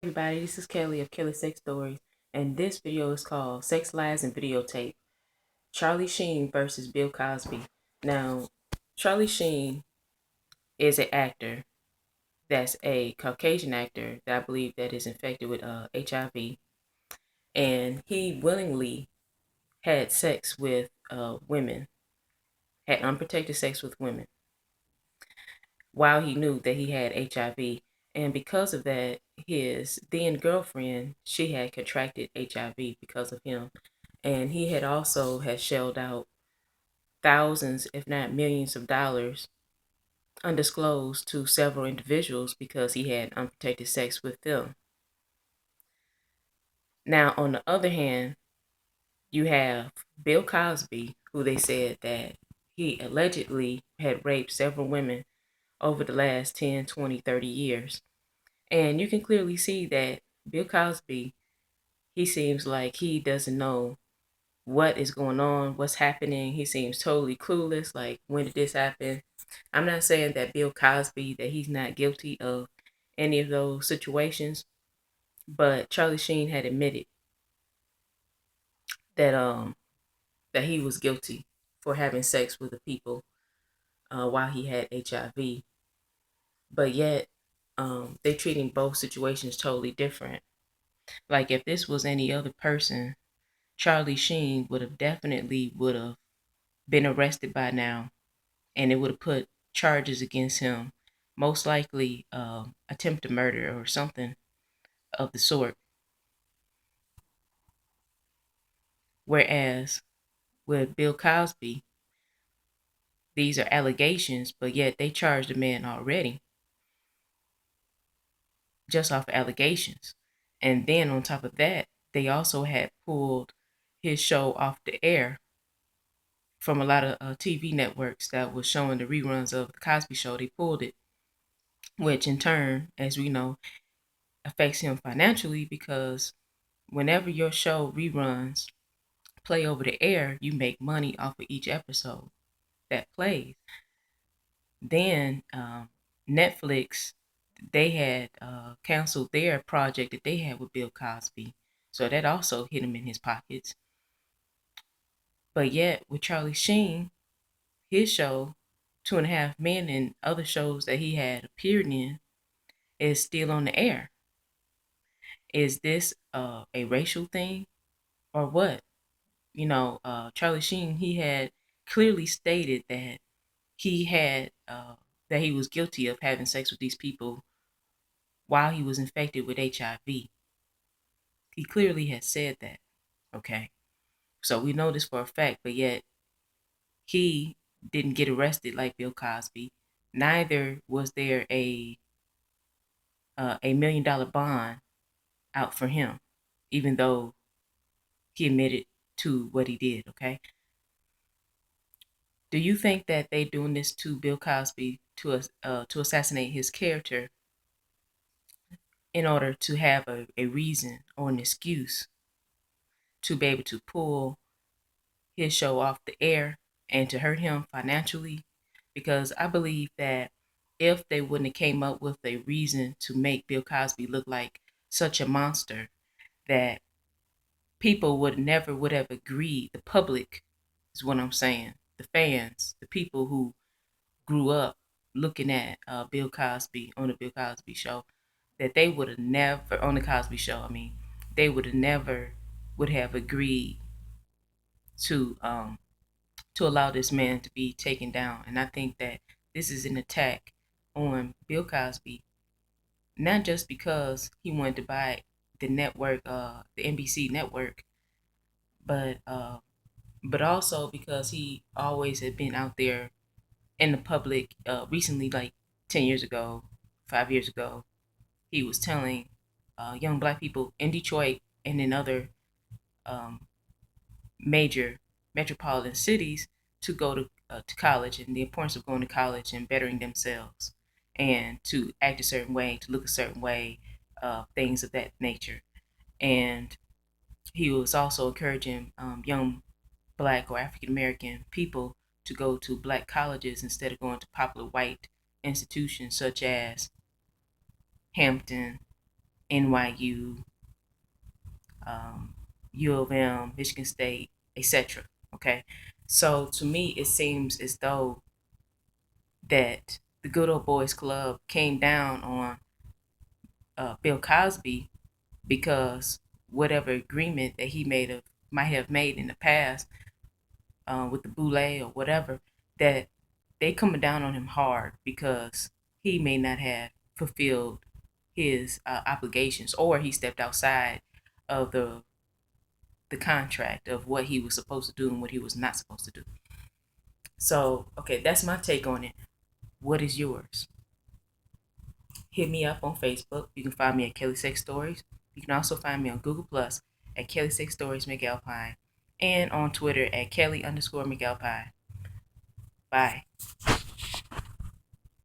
Everybody, this is Kelly of Kelly Sex Stories, and this video is called Sex Lies and Videotape. Charlie Sheen versus Bill Cosby. Now, Charlie Sheen is an actor that's a Caucasian actor that I believe that is infected with HIV, and he willingly had sex with women, had unprotected sex with women, while he knew that he had HIV. And because of that, his then girlfriend, she had contracted HIV because of him. And he had also had shelled out thousands, if not millions of dollars undisclosed to several individuals because he had unprotected sex with them. Now, on the other hand, you have Bill Cosby, who they said that he allegedly had raped several women over the last 10, 20, 30 years. And you can clearly see that Bill Cosby, he seems like he doesn't know what is going on, what's happening. He seems totally clueless. Like, when did this happen? I'm not saying that Bill Cosby, that he's not guilty of any of those situations, but Charlie Sheen had admitted that that he was guilty for having sex with the people while he had HIV. But yet, they treating both situations totally different. Like, if this was any other person, Charlie Sheen would have been arrested by now, and it would have put charges against him, most likely attempted murder or something of the sort. Whereas with Bill Cosby, these are allegations, but yet they charged the man already just off of allegations. And then on top of that, they also had pulled his show off the air from a lot of TV networks that was showing the reruns of the Cosby Show. They pulled it, which in turn, as we know, affects him financially because whenever your show reruns play over the air, you make money off of each episode that plays. Then Netflix, they had canceled their project that they had with Bill Cosby, so that also hit him in his pockets. But yet with Charlie Sheen, his show, Two and a Half Men, and other shows that he had appeared in, is still on the air. Is this a racial thing or what? Charlie Sheen, he had clearly stated that he had that he was guilty of having sex with these people while he was infected with HIV. He clearly had said that. Okay, so we know this for a fact, but yet he didn't get arrested like Bill Cosby. Neither was there a $1 million bond out for him, even though he admitted to what he did. Okay, do you think that they doing this to Bill Cosby to assassinate his character in order to have a reason or an excuse to be able to pull his show off the air and to hurt him financially? Because I believe that if they wouldn't have came up with a reason to make Bill Cosby look like such a monster, that people would have agreed. The public is what I'm saying. The fans, the people who grew up looking at Bill Cosby on the Bill Cosby show, that they would have never, on the Cosby show, I mean, they would have never would have agreed to to allow this man to be taken down. And I think that this is an attack on Bill Cosby, not just because he wanted to buy the network, the NBC network, but also because he always had been out there in the public. Recently, like 10 years ago, 5 years ago, he was telling young black people in Detroit and in other um, major metropolitan cities to go to college, and the importance of going to college and bettering themselves and to act a certain way, to look a certain way, things of that nature. And he was also encouraging young black or African American people to go to black colleges instead of going to popular white institutions such as Hampton, NYU, um, U of M, Michigan State, etc. Okay, so to me, it seems as though that the Good Old Boys Club came down on Bill Cosby because whatever agreement that he might have made in the past with the boule or whatever, that they coming down on him hard because he may not have fulfilled his obligations, or he stepped outside of the contract of what he was supposed to do and what he was not supposed to do. So, okay, that's my take on it. What is yours? Hit me up on Facebook. You can find me at Kelly Sex Stories. You can also find me on Google Plus at Kelly Sex Stories McAlpine and on Twitter at Kelly _McAlpine. Bye.